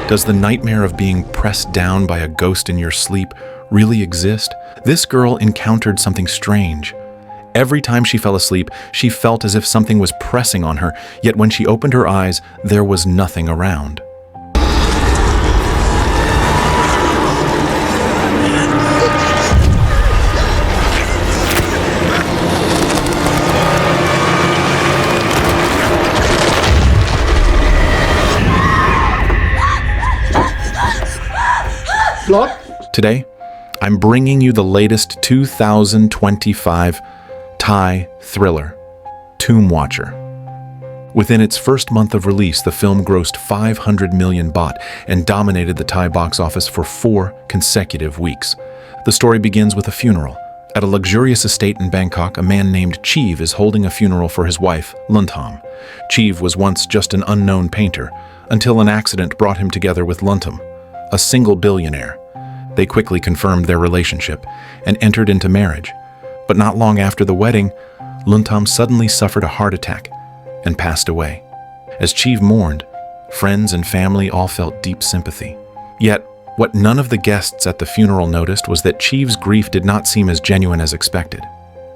Does the nightmare of being pressed down by a ghost in your sleep really exist? This girl encountered something strange. Every time she fell asleep, she felt as if something was pressing on her, yet when she opened her eyes, there was nothing around. Today, I'm bringing you the latest 2025 Thai thriller, Tomb Watcher. Within its first month of release, the film grossed 500 million baht and dominated the Thai box office for 4 consecutive weeks. The story begins with a funeral. At a luxurious estate in Bangkok, a man named Chiv is holding a funeral for his wife, Luntam. Chiv was once just an unknown painter, until an accident brought him together with Luntam, a single billionaire. They quickly confirmed their relationship and entered into marriage. But not long after the wedding, Luntam suddenly suffered a heart attack and passed away. As Chiv mourned, friends and family all felt deep sympathy. Yet, what none of the guests at the funeral noticed was that Chiv's grief did not seem as genuine as expected.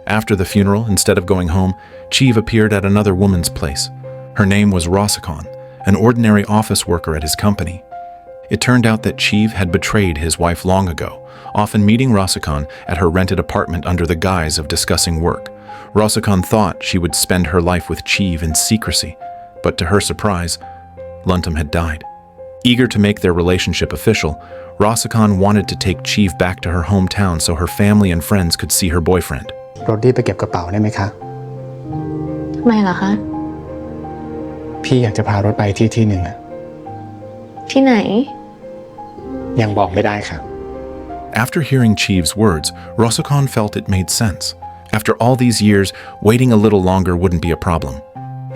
After the funeral, instead of going home, Chiv appeared at another woman's place. Her name was Rosakon, an ordinary office worker at his company. It turned out that Chiv had betrayed his wife long ago, often meeting Rosakon at her rented apartment under the guise of discussing work. Rosakon thought she would spend her life with Chiv in secrecy, but to her surprise, Luntam had died. Eager to make their relationship official, Rosakon wanted to take Chiv back to her hometown so her family and friends could see her boyfriend. รถดีไปเก็บกระเป๋าได้ไหมคะทำไมล่ะคะพี่อยากจะพารถไปที่หนึ่งอะที่ไหนยังบอกไม่ได้ค่ะ After hearing Chiv's words, Rosakon felt it made sense. After all these years, waiting a little longer wouldn't be a problem.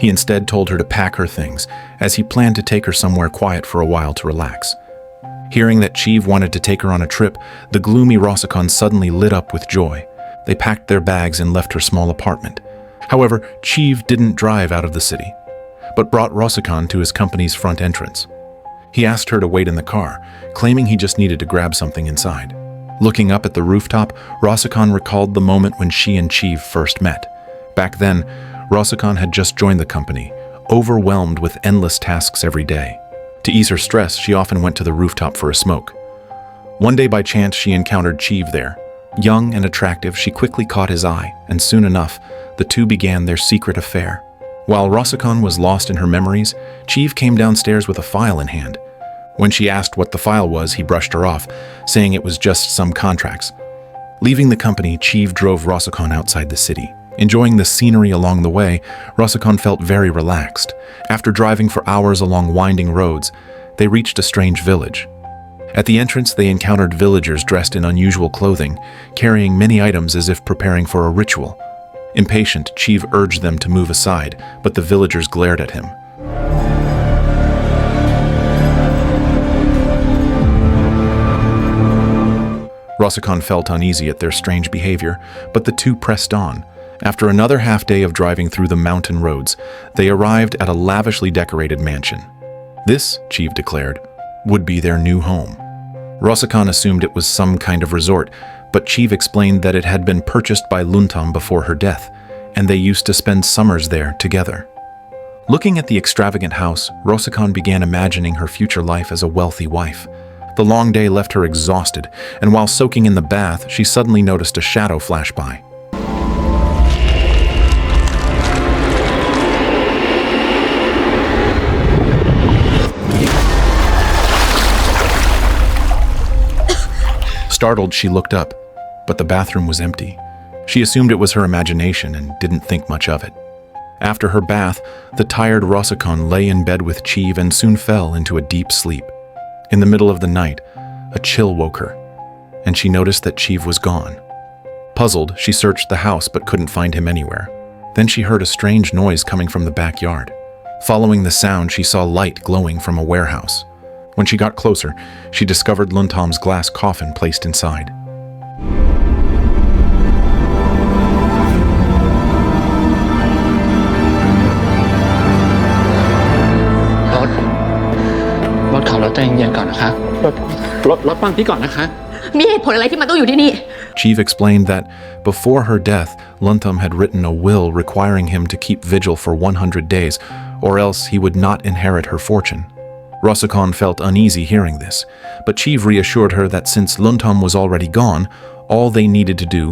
He instead told her to pack her things, as he planned to take her somewhere quiet for a while to relax. Hearing that Chiv wanted to take her on a trip, the gloomy Rosakon suddenly lit up with joy. They packed their bags and left her small apartment. However, Chiv didn't drive out of the city, but brought Rosakon to his company's front entrance. He asked her to wait in the car, claiming he just needed to grab something inside. Looking up at the rooftop, Rosakon recalled the moment when she and Chiv first met. Back then, Rosakon had just joined the company, overwhelmed with endless tasks every day. To ease her stress, she often went to the rooftop for a smoke. One day by chance, she encountered Chiv there. Young and attractive, she quickly caught his eye, and soon enough, the two began their secret affair. While Rosakon was lost in her memories, Chiv came downstairs with a file in hand. When she asked what the file was, he brushed her off, saying it was just some contracts. Leaving the company, Chiv drove Rosakon outside the city. Enjoying the scenery along the way, Rosakon felt very relaxed. After driving for hours along winding roads, they reached a strange village. At the entrance, they encountered villagers dressed in unusual clothing, carrying many items as if preparing for a ritual. Impatient, Chiv urged them to move aside, but the villagers glared at him. Rosakon felt uneasy at their strange behavior, but the two pressed on. After another half-day of driving through the mountain roads, they arrived at a lavishly decorated mansion. This, Chiv declared, would be their new home. Rosakon assumed it was some kind of resort, but Chiv explained that it had been purchased by Luntam before her death, and they used to spend summers there together. Looking at the extravagant house, Rosakon began imagining her future life as a wealthy wife. The long day left her exhausted, and while soaking in the bath, she suddenly noticed a shadow flash by. Startled, she looked up, but the bathroom was empty. She assumed it was her imagination and didn't think much of it. After her bath, the tired Rosakon lay in bed with Chiv and soon fell into a deep sleep. In the middle of the night, a chill woke her, and she noticed that Chiv was gone. Puzzled, she searched the house but couldn't find him anywhere. Then she heard a strange noise coming from the backyard. Following the sound, she saw light glowing from a warehouse. When she got closer, she discovered Luntam's glass coffin placed inside. ใจเย็นๆก่อนนะคะรถฟังพี่ก่อนนะคะ มีเหตุผลอะไรที่มันต้องอยู่ที่นี่ Chief explained that before her death, Luntham had written a will requiring him to keep vigil for 100 days, or else he would not inherit her fortune. Rosicon felt uneasy hearing this, but Chief reassured her that since Luntham was already gone, all they needed to do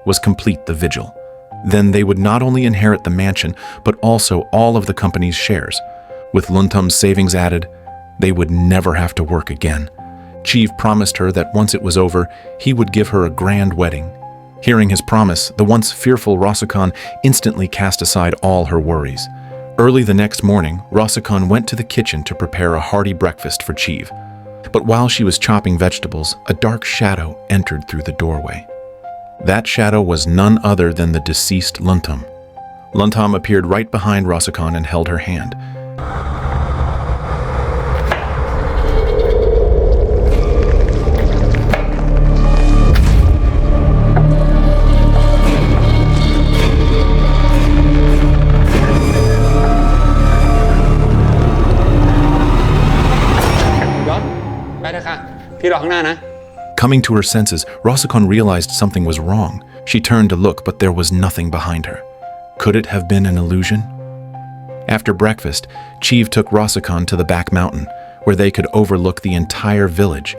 was complete the vigil. Then they would not only inherit the mansion, but also all of the company's shares. With Luntham's savings added, they would never have to work again. Chief promised her that once it was over, he would give her a grand wedding. Hearing his promise, the once fearful Rosicon instantly cast aside all her worries. Early the next morning, Rosicon went to the kitchen to prepare a hearty breakfast for Chief. But while she was chopping vegetables, a dark shadow entered through the doorway. That shadow was none other than the deceased Luntham. Luntham appeared right behind Rosicon and held her hand. Coming to her senses, Rosicon realized something was wrong. She turned to look, but there was nothing behind her. Could it have been an illusion? After breakfast, Chief took Rosicon to the back mountain, where they could overlook the entire village,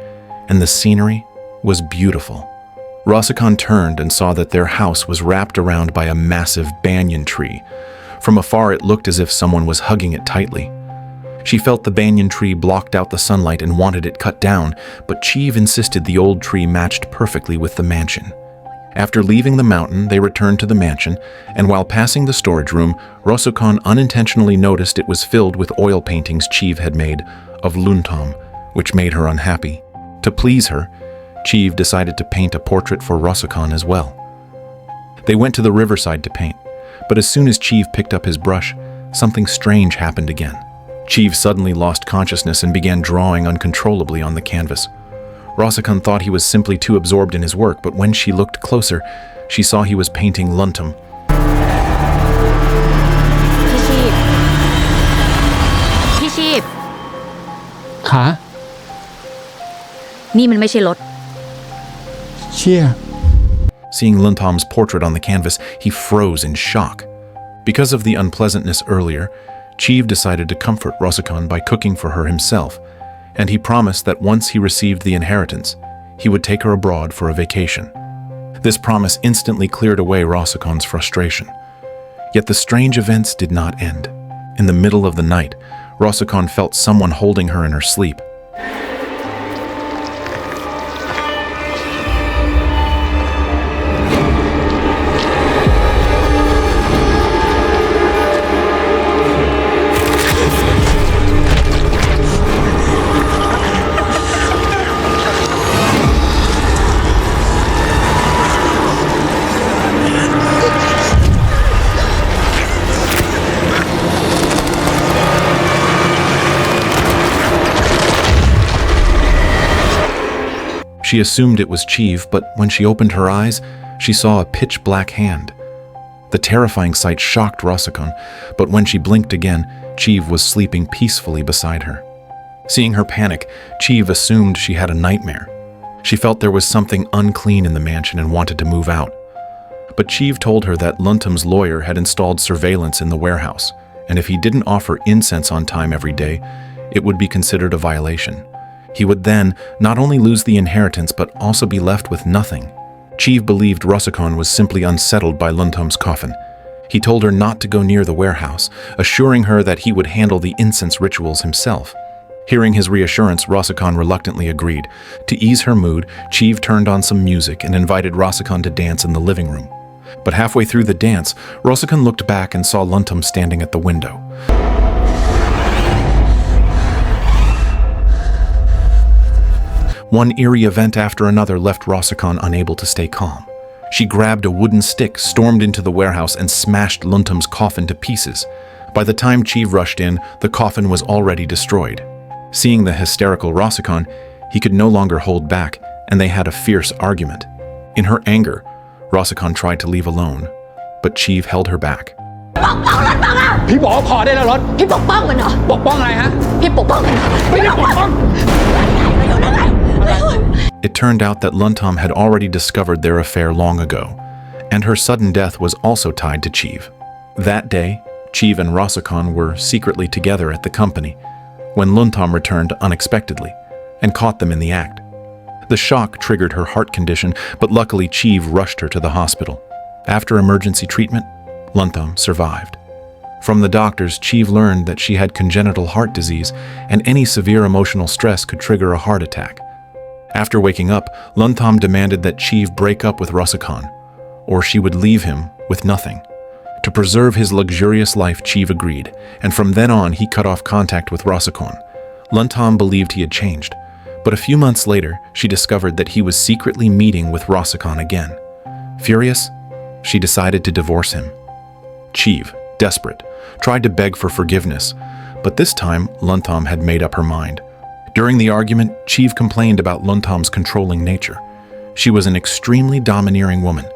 and the scenery was beautiful. Rosicon turned and saw that their house was wrapped around by a massive banyan tree. From afar, it looked as if someone was hugging it tightly. She felt the banyan tree blocked out the sunlight and wanted it cut down, but Chief insisted the old tree matched perfectly with the mansion. After leaving the mountain, they returned to the mansion, and while passing the storage room, Rosicon unintentionally noticed it was filled with oil paintings Chief had made of Luntham, which made her unhappy. To please her, Chief decided to paint a portrait for Rosicon as well. They went to the riverside to paint, but as soon as Chief picked up his brush, something strange happened again. Chief suddenly lost consciousness and began drawing uncontrollably on the canvas. Rosicon thought he was simply too absorbed in his work, but when she looked closer, she saw he was painting Luntham. พี่ชีพ คะ นี่มันไม่ใช่รถ เชี่ย Seeing Luntham's portrait on the canvas, he froze in shock. Because of the unpleasantness earlier, Chief decided to comfort Rosicon by cooking for her himself, and he promised that once he received the inheritance, he would take her abroad for a vacation. This promise instantly cleared away Rosicon's frustration. Yet the strange events did not end. In the middle of the night, Rosicon felt someone holding her in her sleep. She assumed it was Chief, but when she opened her eyes, she saw a pitch-black hand. The terrifying sight shocked Rosicon, but when she blinked again, Chief was sleeping peacefully beside her. Seeing her panic, Chief assumed she had a nightmare. She felt there was something unclean in the mansion and wanted to move out. But Chief told her that Luntham's lawyer had installed surveillance in the warehouse, and if he didn't offer incense on time every day, it would be considered a violation. He would then not only lose the inheritance but also be left with nothing. Chief believed Rosicon was simply unsettled by Luntham's coffin. He told her not to go near the warehouse, assuring her that he would handle the incense rituals himself. Hearing his reassurance, Rosicon reluctantly agreed. To ease her mood, Chief turned on some music and invited Rosicon to dance in the living room. But halfway through the dance, Rosicon looked back and saw Luntham standing at the window. One eerie event after another left Rosicon unable to stay calm. She grabbed a wooden stick, stormed into the warehouse, and smashed Luntham's coffin to pieces. By the time Chief rushed in, the coffin was already destroyed. Seeing the hysterical Rosicon, he could no longer hold back, and they had a fierce argument. In her anger, Rosicon tried to leave alone, but Chief held her back. พี่บอกว่าพอได้แล้วรถ พี่ปกป้องมันเหรอ ปกป้องอะไรฮะ พี่ปกป้องมันเหรอพี่ปกป้อง It turned out that Luntom had already discovered their affair long ago, and her sudden death was also tied to Chiv. That day, Chiv and Rosicon were secretly together at the company when Luntom returned unexpectedly and caught them in the act. The shock triggered her heart condition, but luckily Chiv rushed her to the hospital. After emergency treatment, Luntom survived. From the doctors, Chiv learned that she had congenital heart disease, and any severe emotional stress could trigger a heart attack. After waking up, Luntom demanded that Chiv break up with Rosicon, or she would leave him with nothing. To preserve his luxurious life, Chiv agreed, and from then on he cut off contact with Rosicon. Luntom believed he had changed, but a few months later, she discovered that he was secretly meeting with Rosicon again. Furious, she decided to divorce him. Chiv, desperate, tried to beg for forgiveness, but this time Luntom had made up her mind. During the argument, Chiv complained about Luntom's controlling nature. She was an extremely domineering woman,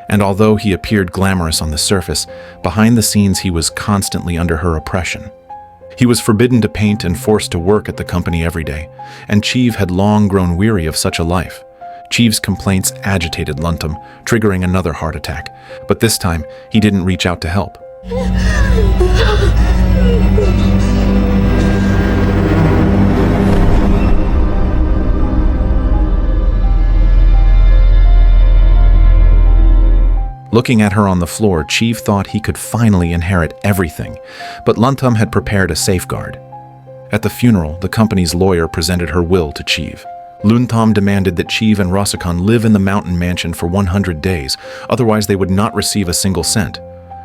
and although he appeared glamorous on the surface, behind the scenes he was constantly under her oppression. He was forbidden to paint and forced to work at the company every day, and Chiv had long grown weary of such a life. Chiv's complaints agitated Luntom, triggering another heart attack, but this time he didn't reach out to help. Looking at her on the floor, Chiv thought he could finally inherit everything, but Luntom had prepared a safeguard. At the funeral, the company's lawyer presented her will to Chiv. Luntom demanded that Chiv and Rosicon live in the mountain mansion for 100 days, otherwise they would not receive a single cent.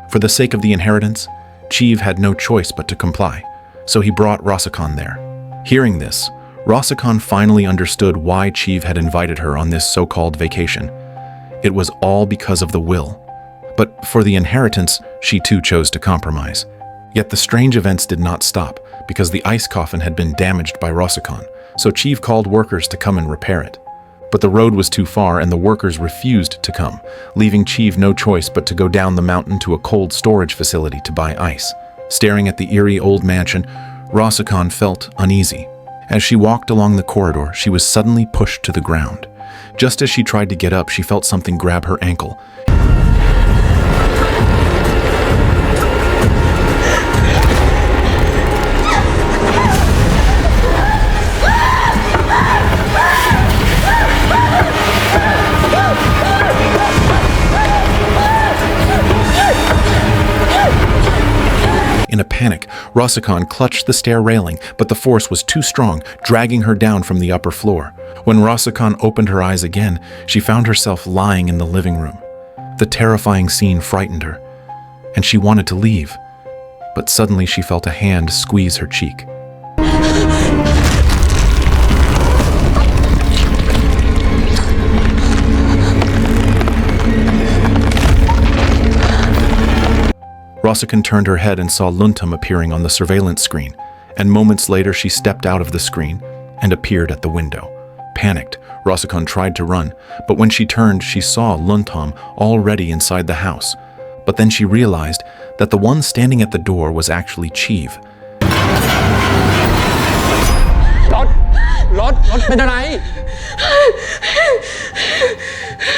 For the sake of the inheritance, Chiv had no choice but to comply, so he brought Rosicon there. Hearing this, Rosicon finally understood why Chiv had invited her on this so-called vacation. It was all because of the will. But for the inheritance, she too chose to compromise. Yet the strange events did not stop, because the ice coffin had been damaged by Rosicon, so Chiv called workers to come and repair it. But the road was too far and the workers refused to come, leaving Chiv no choice but to go down the mountain to a cold storage facility to buy ice. Staring at the eerie old mansion, Rosicon felt uneasy. As she walked along the corridor, she was suddenly pushed to the ground. Just as she tried to get up, she felt something grab her ankle. In a panic, Rosicon clutched the stair railing, but the force was too strong, dragging her down from the upper floor. When Rosicon opened her eyes again, she found herself lying in the living room. The terrifying scene frightened her, and she wanted to leave. But suddenly she felt a hand squeeze her cheek. Rosicon turned her head and saw Luntom appearing on the surveillance screen, and moments later she stepped out of the screen and appeared at the window. Panicked, Rosicon tried to run, but when she turned, she saw Luntom already inside the house. But then she realized that the one standing at the door was actually Chiv. รถเป็นอะไร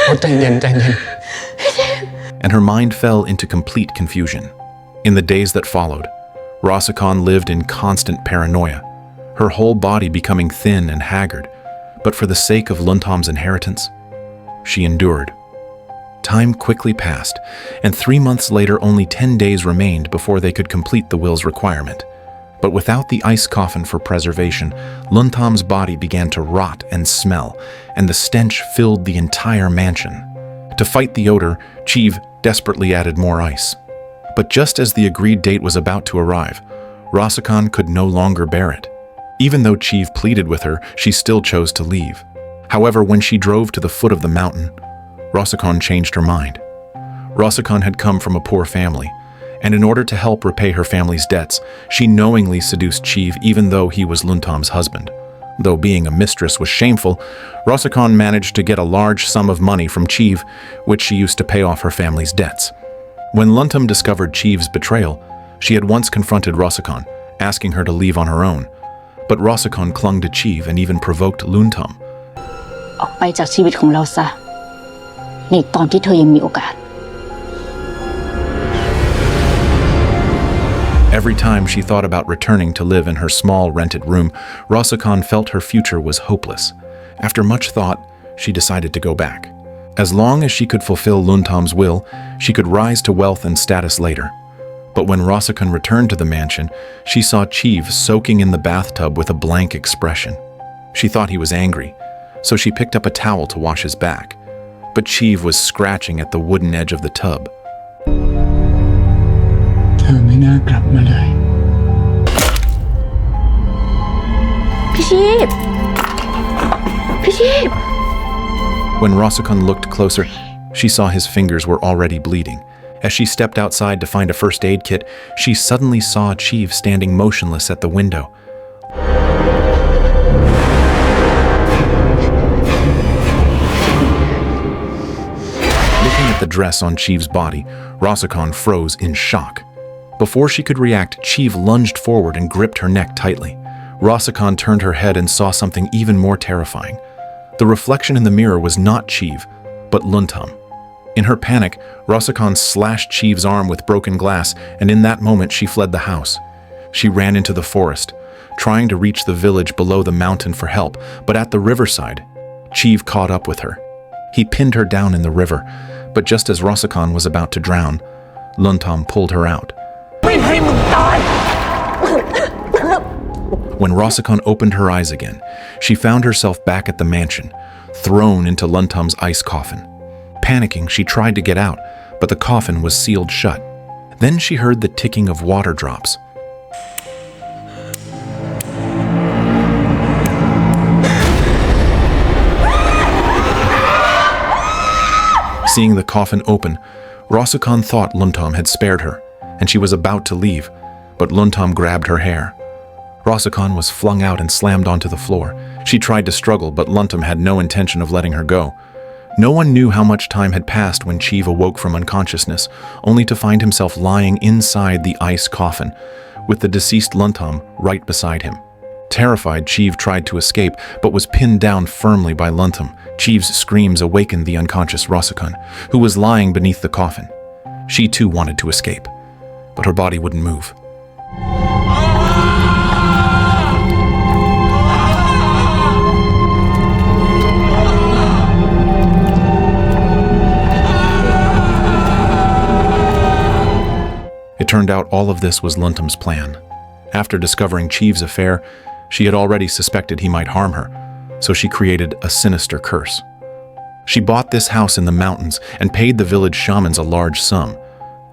รถใจเย็น And her mind fell into complete confusion. In the days that followed, Rosicon lived in constant paranoia, her whole body becoming thin and haggard. But for the sake of Luntom's inheritance, she endured. Time quickly passed, and 3 months later only 10 days remained before they could complete the will's requirement. But without the ice coffin for preservation, Luntom's body began to rot and smell, and the stench filled the entire mansion. To fight the odor, Chiv desperately added more ice. But just as the agreed date was about to arrive, Rosicon could no longer bear it. Even though Chiv pleaded with her, she still chose to leave. However, when she drove to the foot of the mountain, Rosicon changed her mind. Rosicon had come from a poor family, and in order to help repay her family's debts, she knowingly seduced Chiv even though he was Luntom's husband. Though being a mistress was shameful, Rosicon managed to get a large sum of money from Chiv, which she used to pay off her family's debts. When Luntom discovered Chiv's betrayal, She had once confronted Rosicon, asking her to leave on her own. But Rosicon clung to Chiv and even provoked Luntam. ออกไปจากชีวิตของเราซะในตอนที่เธอยังมีโอกาส Every time she thought about returning to live in her small rented room, Rosicon felt her future was hopeless. After much thought, she decided to go back. As long as she could fulfill Luntam's will, she could rise to wealth and status later. But when Rosicon returned to the mansion, she saw Chiv soaking in the bathtub with a blank expression. She thought he was angry, so she picked up a towel to wash his back. But Chiv was scratching at the wooden edge of the tub. เธอไม่น่ากลับมาเลย พี่ชีพ พี่ชีพ When Rosicon looked closer, she saw his fingers were already bleeding. As she stepped outside to find a first aid kit, she suddenly saw Chiv standing motionless at the window. Looking at the dress on Chiv's body, Rosicon froze in shock. Before she could react, Chiv lunged forward and gripped her neck tightly. Rosicon turned her head and saw something even more terrifying. The reflection in the mirror was not Chiv, but Luntam. In her panic, Rosicon slashed Chiv's arm with broken glass, and in that moment she fled the house. She ran into the forest, trying to reach the village below the mountain for help, but at the riverside, Chiv caught up with her. He pinned her down in the river, but just as Rosicon was about to drown, Luntam pulled her out. When Rosicon opened her eyes again, she found herself back at the mansion, thrown into Luntam's ice coffin. Panicking, she tried to get out, but the coffin was sealed shut. Then she heard the ticking of water drops. Seeing the coffin open, Rosicon thought Luntam had spared her, and she was about to leave, but Luntam grabbed her hair. Rosicon was flung out and slammed onto the floor. She tried to struggle, but Luntam had no intention of letting her go. No one knew how much time had passed when Chiv awoke from unconsciousness, only to find himself lying inside the ice coffin, with the deceased Luntam right beside him. Terrified, Chiv tried to escape, but was pinned down firmly by Luntam. Chiv's screams awakened the unconscious Rosicon, who was lying beneath the coffin. She too wanted to escape, but her body wouldn't move. It turned out all of this was Luntam's plan. After discovering Chiv's affair, she had already suspected he might harm her, so she created a sinister curse. She bought this house in the mountains and paid the village shamans a large sum.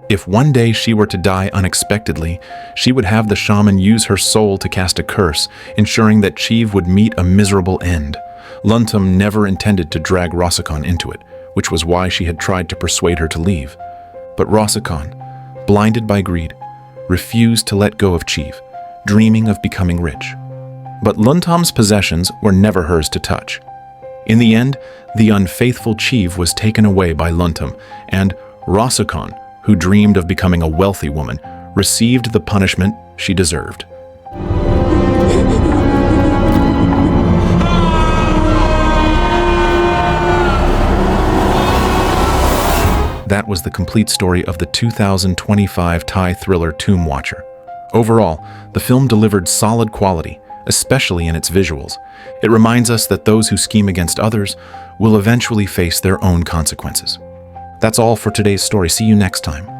If one day she were to die unexpectedly, she would have the shaman use her soul to cast a curse, ensuring that Chiv would meet a miserable end. Luntam never intended to drag Rosicon into it, which was why she had tried to persuade her to leave. But Rosicon, blinded by greed, refused to let go of Chiv, dreaming of becoming rich. But Luntam's possessions were never hers to touch. In the end, the unfaithful Chiv was taken away by Luntam, and Rosicon, who dreamed of becoming a wealthy woman, received the punishment she deserved. That was the complete story of the 2025 Thai thriller Tomb Watcher. Overall, the film delivered solid quality, especially in its visuals. It reminds us that those who scheme against others will eventually face their own consequences. That's all for today's story. See you next time.